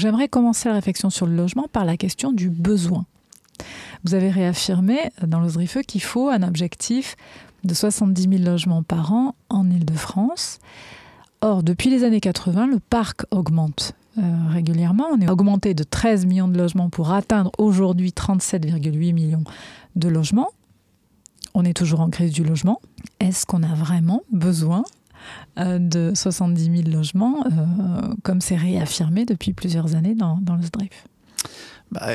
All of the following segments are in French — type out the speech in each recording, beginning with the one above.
j'aimerais commencer la réflexion sur le logement par la question du besoin. Vous avez réaffirmé dans l'Osdrifeu qu'il faut un objectif de 70 000 logements par an en Île-de-France. Or, depuis les années 80, le parc augmente régulièrement. On est augmenté de 13 millions de logements pour atteindre aujourd'hui 37,8 millions de logements. On est toujours en crise du logement. Est-ce qu'on a vraiment besoin de 70 000 logements, comme c'est réaffirmé depuis plusieurs années dans l'Osdrif?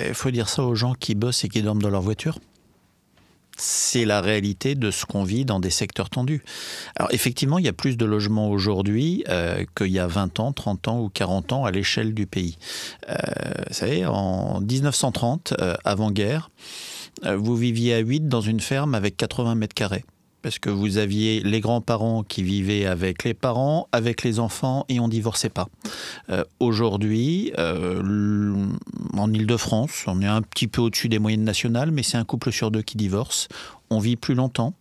Il faut dire ça aux gens qui bossent et qui dorment dans leur voiture. C'est la réalité de ce qu'on vit dans des secteurs tendus. Alors effectivement, il y a plus de logements aujourd'hui qu'il y a 20 ans, 30 ans ou 40 ans à l'échelle du pays. Vous savez, en 1930, avant-guerre, vous viviez à 8 dans une ferme avec 80 mètres carrés. Parce que vous aviez les grands-parents qui vivaient avec les parents, avec les enfants, et on ne divorçait pas. Aujourd'hui, en Île-de-France, on est un petit peu au-dessus des moyennes nationales, mais c'est un couple sur 2 qui divorce. On vit plus longtemps.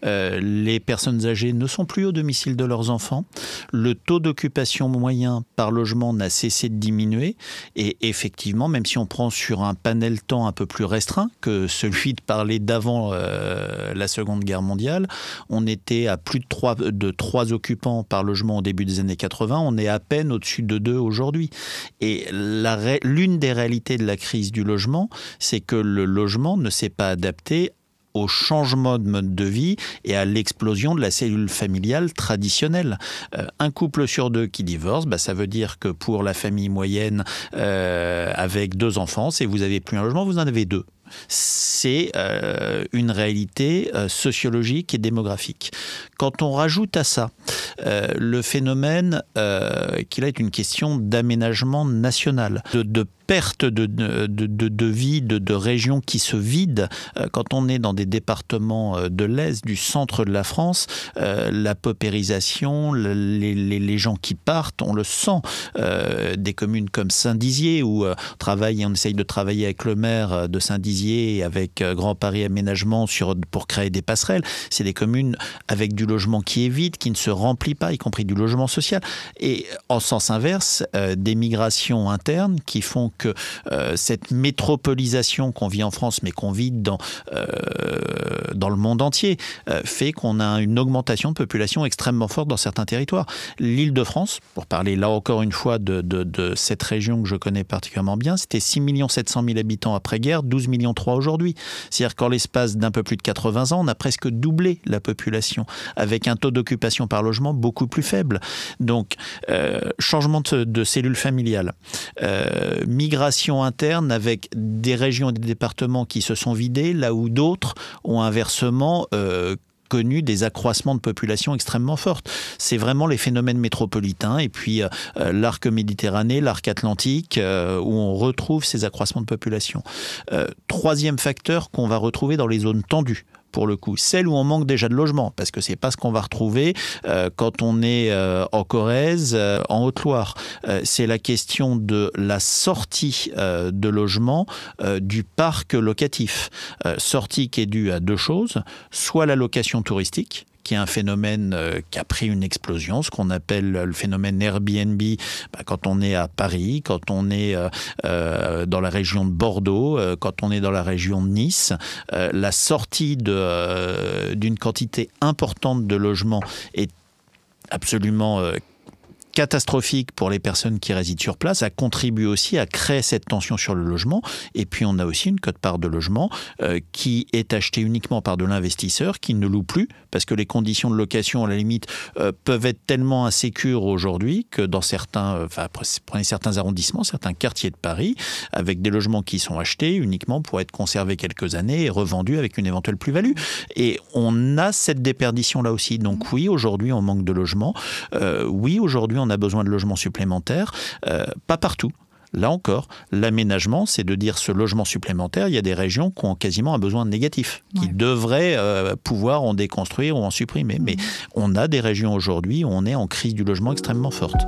Les personnes âgées ne sont plus au domicile de leurs enfants. Le taux d'occupation moyen par logement n'a cessé de diminuer. Et effectivement, même si on prend sur un panel temps un peu plus restreint que celui de parler d'avant la Seconde Guerre mondiale, on était à plus de 3 occupants par logement au début des années 80. On est à peine au-dessus de 2 aujourd'hui. Et l'une des réalités de la crise du logement, c'est que le logement ne s'est pas adapté au changement de mode de vie et à l'explosion de la cellule familiale traditionnelle. Un couple sur 2 qui divorce, ça veut dire que pour la famille moyenne avec 2 enfants, si vous n'avez plus un logement, vous en avez 2. C'est une réalité sociologique et démographique. Quand on rajoute à ça le phénomène qui là est une question d'aménagement national, de perte de vie, de régions qui se vident. Quand on est dans des départements de l'Est, du centre de la France, la paupérisation, les gens qui partent, on le sent. Des communes comme Saint-Dizier, où on essaye de travailler avec le maire de Saint-Dizier et avec Grand Paris Aménagement pour créer des passerelles. C'est des communes avec du logement qui est vide, qui ne se remplit pas, y compris du logement social. Et en sens inverse, des migrations internes qui font que cette métropolisation qu'on vit en France, mais qu'on vit dans le monde entier, fait qu'on a une augmentation de population extrêmement forte dans certains territoires. L'Île-de-France, pour parler là encore une fois de cette région que je connais particulièrement bien, c'était 6 700 000 habitants après-guerre, 12 millions 3 aujourd'hui. C'est-à-dire qu'en l'espace d'un peu plus de 80 ans, on a presque doublé la population, avec un taux d'occupation par logement beaucoup plus faible. Donc, changement de cellule familiale, migration interne avec des régions et des départements qui se sont vidés, là où d'autres ont inversement connu des accroissements de population extrêmement fortes. C'est vraiment les phénomènes métropolitains et puis l'arc méditerranéen, l'arc atlantique, où on retrouve ces accroissements de population. Troisième facteur qu'on va retrouver dans les zones tendues, pour le coup, celles où on manque déjà de logement, parce que c'est pas ce qu'on va retrouver quand on est en Corrèze, en Haute-Loire. C'est la question de la sortie de logement du parc locatif. Sortie qui est due à 2 choses, soit la location touristique, qui est un phénomène qui a pris une explosion, ce qu'on appelle le phénomène Airbnb, quand on est à Paris, quand on est dans la région de Bordeaux, quand on est dans la région de Nice. La sortie d'une quantité importante de logements est absolument catastrophique pour les personnes qui résident sur place, a contribué aussi à créer cette tension sur le logement. Et puis on a aussi une quote-part de logement qui est achetée uniquement par de l'investisseur qui ne loue plus, parce que les conditions de location, à la limite, peuvent être tellement insécures aujourd'hui que dans prenez certains arrondissements, certains quartiers de Paris, avec des logements qui sont achetés uniquement pour être conservés quelques années et revendus avec une éventuelle plus-value. Et on a cette déperdition là aussi. Donc oui, aujourd'hui on manque de logements. Oui, aujourd'hui on a besoin de logements supplémentaires. Pas partout. Là encore, l'aménagement, c'est de dire ce logement supplémentaire, il y a des régions qui ont quasiment un besoin négatif, qui devraient pouvoir en déconstruire ou en supprimer. Mais on a des régions aujourd'hui où on est en crise du logement extrêmement forte.